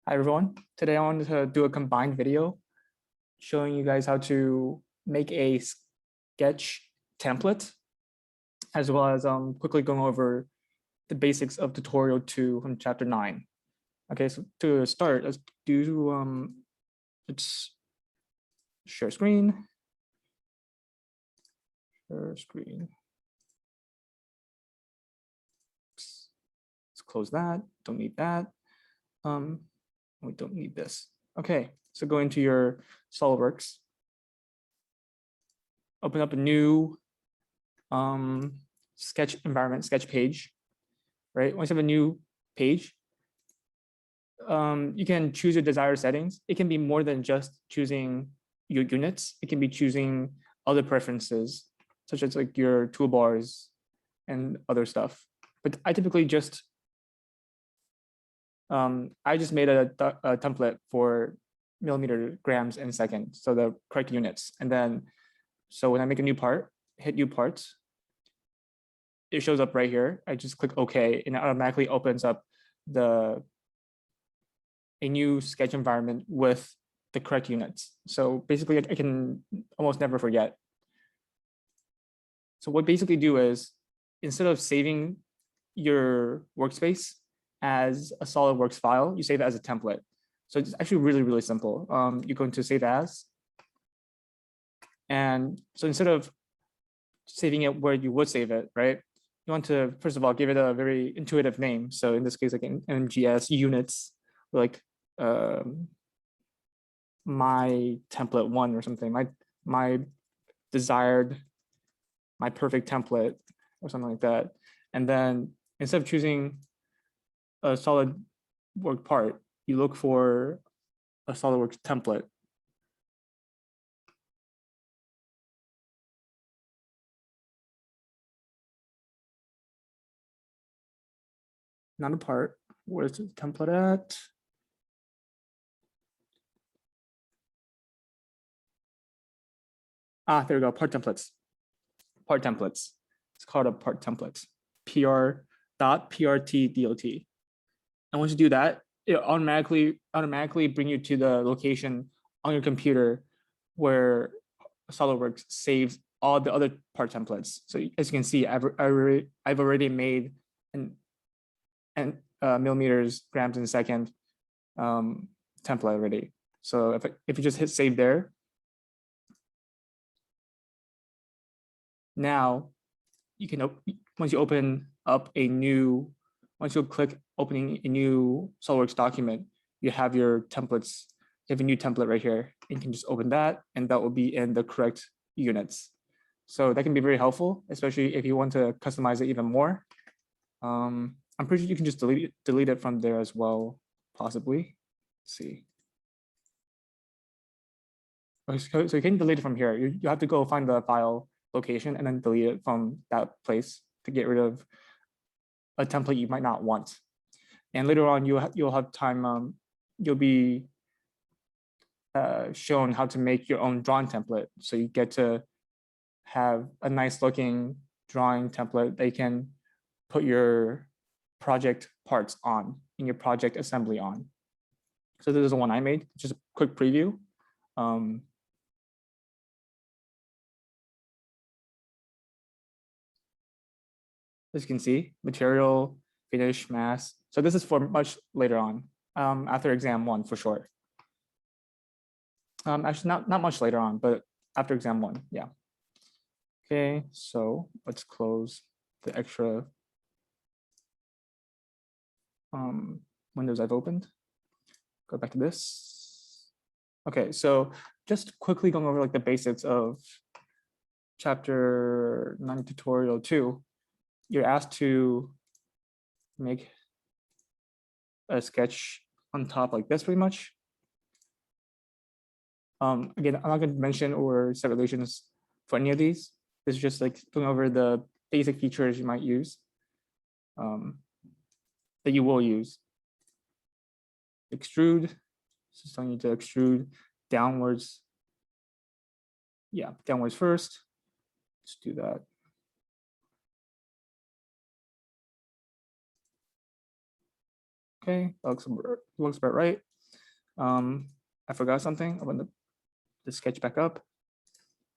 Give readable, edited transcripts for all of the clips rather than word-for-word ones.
Hi everyone. Today I wanted to do a combined video showing you guys how to make a sketch template, as well as quickly going over the basics of tutorial 2 from chapter 9. Okay, so to start, let's share screen. Share screen. Let's close that. Don't need that. We don't need this. Okay, so go into your SolidWorks. Open up a new sketch environment, sketch page, right? Once you have a new page, you can choose your desired settings. It can be more than just choosing your units. It can be choosing other preferences, such as like your toolbars and other stuff. But I typically just made a template for millimeter, grams, and seconds, so the correct units. And then, so when I make a new part, hit new parts, it shows up right here. I just click OK, and it automatically opens up a new sketch environment with the correct units. So basically, I can almost never forget. So what basically do is, instead of saving your workspace as a SolidWorks file, you save it as a template. So it's actually really, really simple. You go into Save As. And so instead of saving it where you would save it, right? You want to, first of all, give it a very intuitive name. So in this case, like MGS units, like my template 1 or something, my perfect template or something like that. And then instead of choosing a SolidWorks part, you look for a SolidWorks template. Not a part. Where's the template at? There we go. Part templates. Part templates. It's called a part template. pr.prtdot. And once you do that, it automatically bring you to the location on your computer where SolidWorks saves all the other part templates. So as you can see, I've already made millimeters, grams, and second template already. So if you just hit save there, now you can, once you click opening a new SolidWorks document, you have your templates. You have a new template right here. You can just open that, and that will be in the correct units. So that can be very helpful, especially if you want to customize it even more. I'm pretty sure you can just delete it from there as well, possibly. Let's see. So you can delete it from here. You have to go find the file location and then delete it from that place to get rid of a template you might not want. And later on, you'll have time. You'll be shown how to make your own drawing template. So you get to have a nice looking drawing template that you can put your project parts on, in your project assembly on. So this is the one I made, just a quick preview. As you can see, material, finish, mass. So this is for much later on, after exam 1 for sure. Actually, not much later on, but after exam 1, yeah. Okay, so let's close the extra windows I've opened. Go back to this. Okay, so just quickly going over like the basics of chapter 9 tutorial 2. You're asked to make a sketch on top like this pretty much. Again, I'm not going to mention or set relations for any of these. This is just like going over the basic features you might use, that you will use. Extrude, so telling you to extrude downwards. Yeah, downwards first. Let's do that. Okay, that looks about right. I forgot something. I'll open the sketch back up.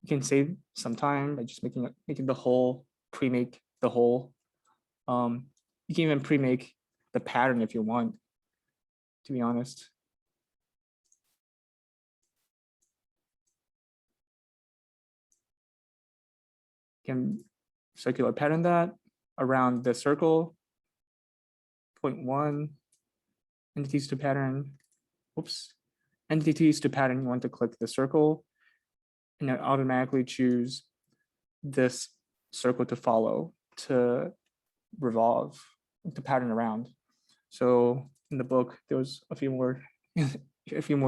You can save some time by just making the whole, pre-make the whole. You can even pre-make the pattern if you want, to be honest. You can circular pattern that around the circle. 0.1 entities to pattern. Oops. Entities to pattern, you want to click the circle and then automatically choose this circle to follow, to revolve, to pattern around. So in the book, there was a few more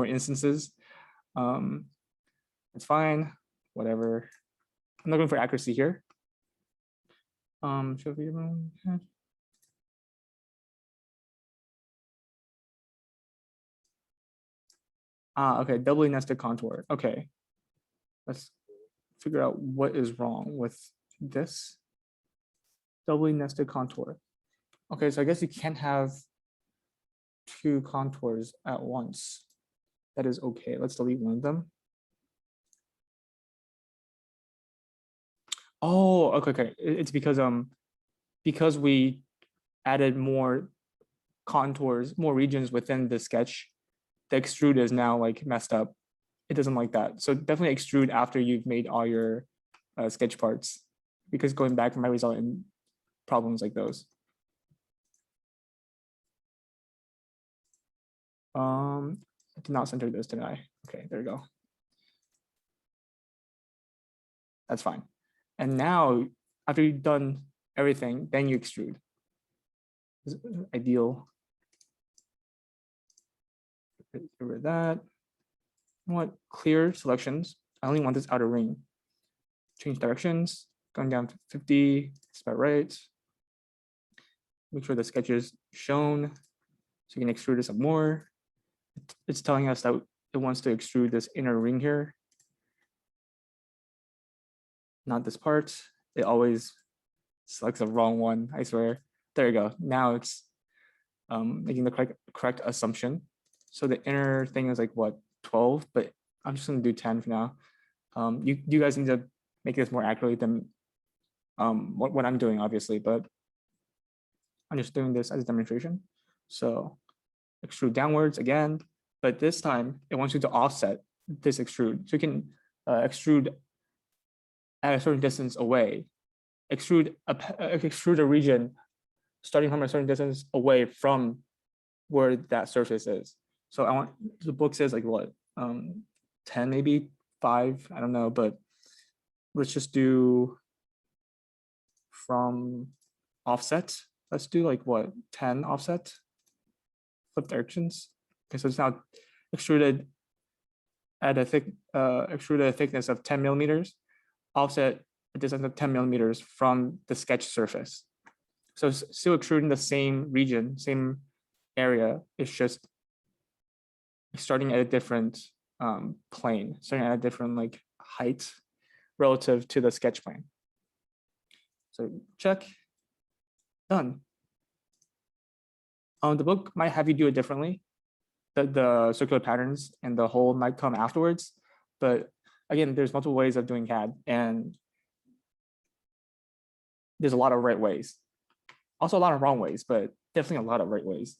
instances. It's fine, whatever. I'm not going for accuracy here. Okay, doubly nested contour. Okay, let's figure out what is wrong with this doubly nested contour. Okay, so I guess you can't have two contours at once. That is okay. Let's delete one of them. Oh, okay. It's because we added more contours, more regions within the sketch. The extrude is now like messed up. It doesn't like that. So definitely extrude after you've made all your sketch parts, because going back might result in problems like those. I did not center this, did I? Okay, there you go. That's fine. And now, after you've done everything, then you extrude. This is ideal. Get rid of that. I want clear selections. I only want this outer ring. Change directions, going down to 50, it's about right. Make sure the sketch is shown so you can extrude this up more. It's telling us that it wants to extrude this inner ring here, not this part. It always selects the wrong one, I swear. There you go. Now it's making the correct assumption. So the inner thing is like what, 12, but I'm just gonna do 10 for now. You guys need to make this more accurately than what I'm doing, obviously, but I'm just doing this as a demonstration. So extrude downwards again, but this time it wants you to offset this extrude. So you can extrude at a certain distance away, extrude a region starting from a certain distance away from where that surface is. So I want, the book says like what, 10 maybe, 5, I don't know, but let's just do from offset. Let's do like what, 10 offset, flip directions. Okay, so it's now extruded at a thickness of 10 millimeters, offset a distance of 10 millimeters from the sketch surface. So it's still extruding the same region, same area. It's just starting at a different plane, starting at a different like height relative to the sketch plane. So check, done. The book might have you do it differently. The circular patterns and the whole might come afterwards, but again, there's multiple ways of doing CAD, and there's a lot of right ways. Also a lot of wrong ways, but definitely a lot of right ways.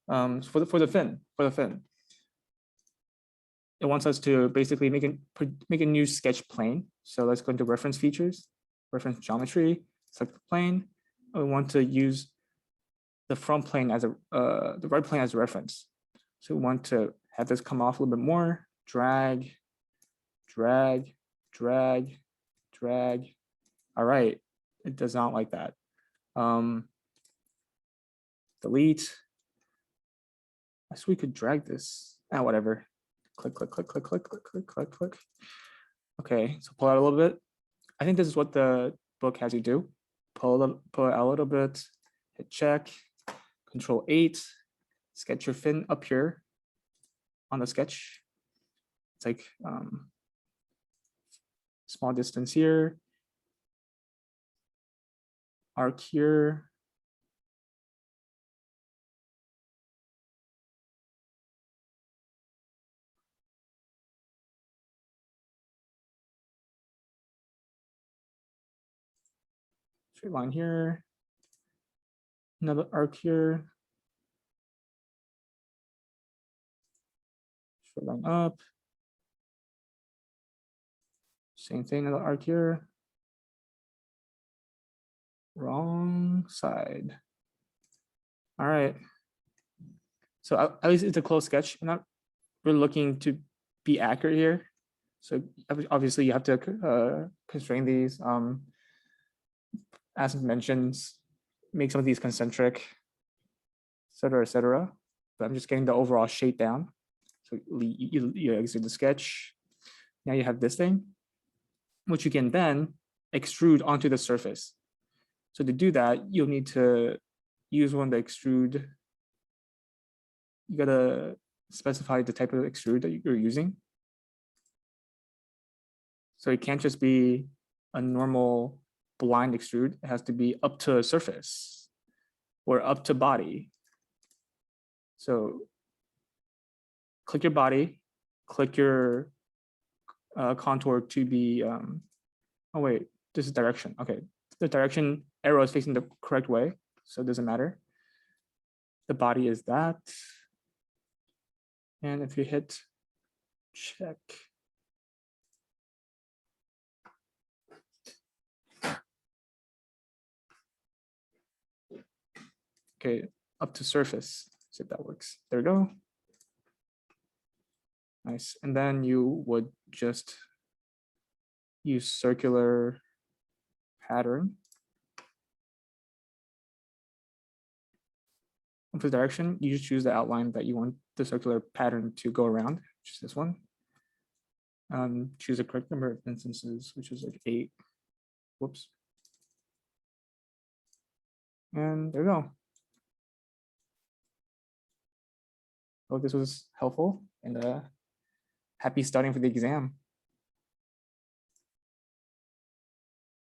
For the fin, it wants us to basically make a new sketch plane. So let's go into reference features, reference geometry, select the plane. We want to use the front plane as the right plane as a reference. So we want to have this come off a little bit more, drag. All right, it does not like that. Delete. So we could drag this, whatever. Click. Okay, so pull out a little bit. I think this is what the book has you do. Pull it out a little bit, hit check, Control 8, sketch your fin up here on the sketch. It's like small distance here, arc here. straight line here, another arc here, straight line up, same thing, another arc here, wrong side. All right. So at least it's a close sketch. I'm not really looking to be accurate here. So obviously you have to constrain these. As mentioned, make some of these concentric, et cetera, et cetera. But I'm just getting the overall shape down. So you exit the sketch. Now you have this thing, which you can then extrude onto the surface. So to do that, you'll need to use one of the extrude. You gotta specify the type of extrude that you're using. So it can't just be a normal blind extrude. It has to be up to a surface or up to body. So click your body, click your contour to be, oh wait, this is direction. Okay, the direction arrow is facing the correct way, so it doesn't matter. The body is that. And if you hit check, okay, up to surface, see if that works. There we go. Nice. And then you would just use circular pattern. And for the direction, you just choose the outline that you want the circular pattern to go around, which is this one. Choose the correct number of instances, which is like 8. Whoops. And there we go. Hope this was helpful, and happy studying for the exam.